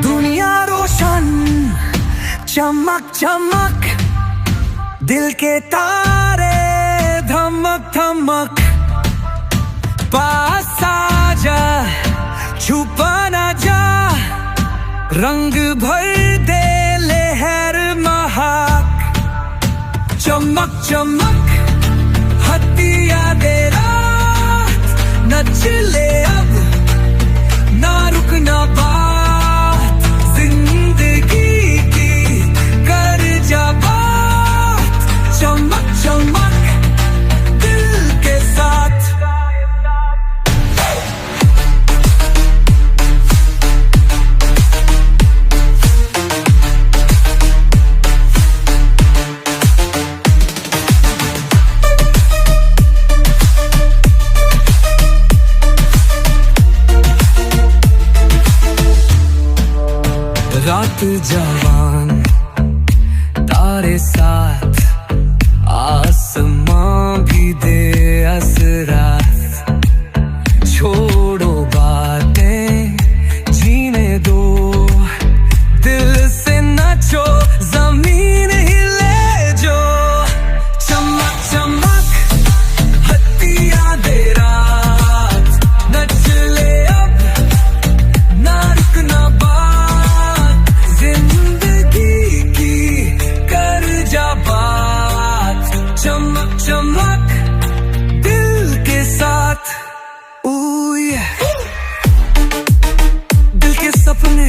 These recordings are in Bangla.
दुनिया रोशन चमक चमक, दिल के तारे धमक धमक, पास आजा छुपा ना जा, रंग भर दे लहर महक। चमक चमक हत्तिया दे रात, नच ले अब ना रुकना बात, जिंदगी की कर जा बात। चमक चमक दिल के साथ। रात जवान तारे साथ, आसमां भी दे असरात। छोड़ो बातें जीने दो, दिल से नाचो जमीन हिले जो। चमक चमक हत्तिया दे रात, नच ले अब ना रुकना बात, जिंदगी की कर जा बात। चमक चमक दिल के साथ। दिल के सपने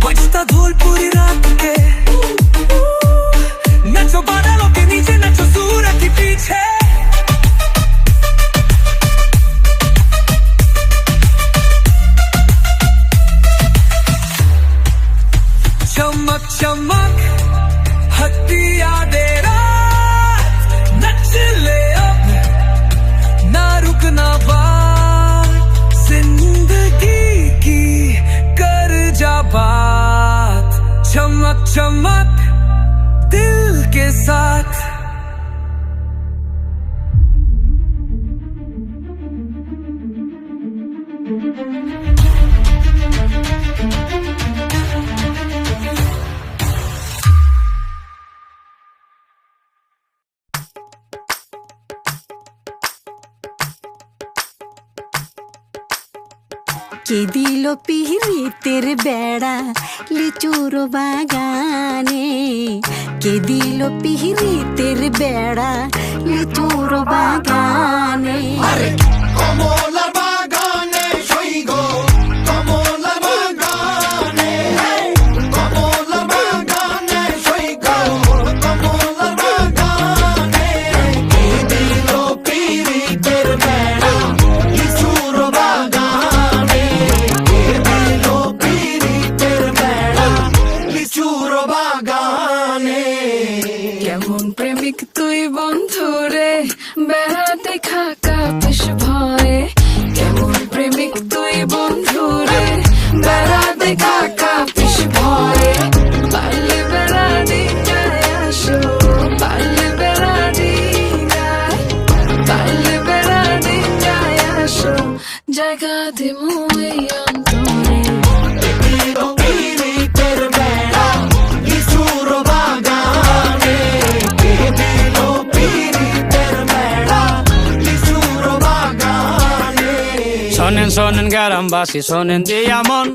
बजता ढोल पूरी रात के, नचो बादलों के नीचे, नचो सूरज के पीछे। चमक चमक हत्तिया दे रात, नच ले अब ना रुकना बात, जिंदगी की कर जा बात। चमक चमक दिल के साथ। কে দিল পিহিতের বেড়া লিচুর বাগানে, কে দিল পিহিতের বেড়া লিচুর বাগানে। কমলার বাগানে সৈগ, কমলার বাগানে, কমলার বাগানে সৈগ, কমলার বাগানে। কে দিল পিরিতের বেড়া লিচুর বাগানে, কে দিল পিরিতের বেড়া লিচুর বাগানে। কেমন প্রেমিক তুই বন্ধু রে, বেড়াতে খাকা বেশ ভয়ে। কেমন প্রেমিক তুই বন্ধু রে, বেড়াতে খাকা বেশ ভয়ে। পারলে বেড়া দিনায় আসো, পারলে বেড়া দিনায়, পারলে বেড়া দিনায় আসো, জায়গা দিমু এই অন্তরে। পিরিতের বেড়া লিচুর বাগানে, কে দিল পিরিতের বেড়া লিচুর বাগানে। শোনেন শোনেন গ্রামবাসী, শোনেন দিয়া মন,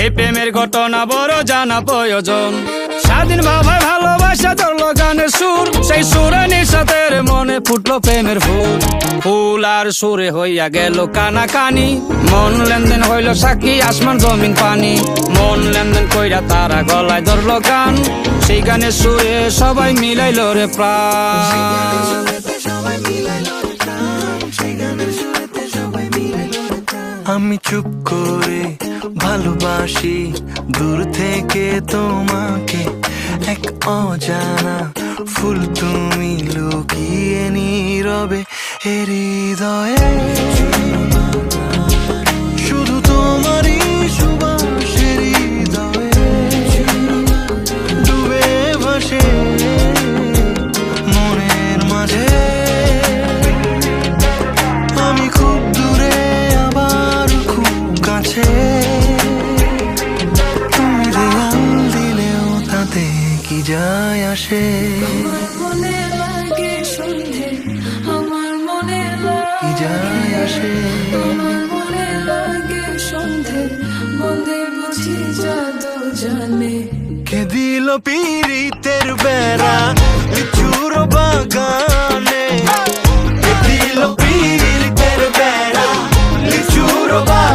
এই প্রেমের ঘটনা বড় জানা প্রয়োজন। স্বাধীন ভাবায় ভালোবাসা ধরলো গানের সুর, সেই সুরে নিঃসাতের মনে ফুটলো প্রেমের ফুল। ফুল আর সুরে হইয়া গেল কানাকানি, মন লেনদেন হইল সাক্ষী আসমান জমিন পানি। মন লেনদেন কইরা তারা গলায় ধরলো গান, সেই গানের সুরে সবাই মিলাইল রে প্রাণ। আমি চুপ করে ভালোবাসি দূর থেকে তোমাকে, এক অজানা ফুল তুমি লুকিয়ে নীরবে হৃদয়ে। শুধু তোমারই সুবাস হৃদয়ে ডুবে ভাসে মনের মাঝে। কি যায় আসে, আমার মনে লাগে সন্ধে, আমার মনে কি লাগে, যায় আসে, আমার মনে লাগে সন্ধে, বন্ধে বুঝি জাদু জানে। কে দিল পীড়িতের বেড়া লিচুর বাগানে, কে দিল পীড়িতের বেড়া লিচুর বাগানে।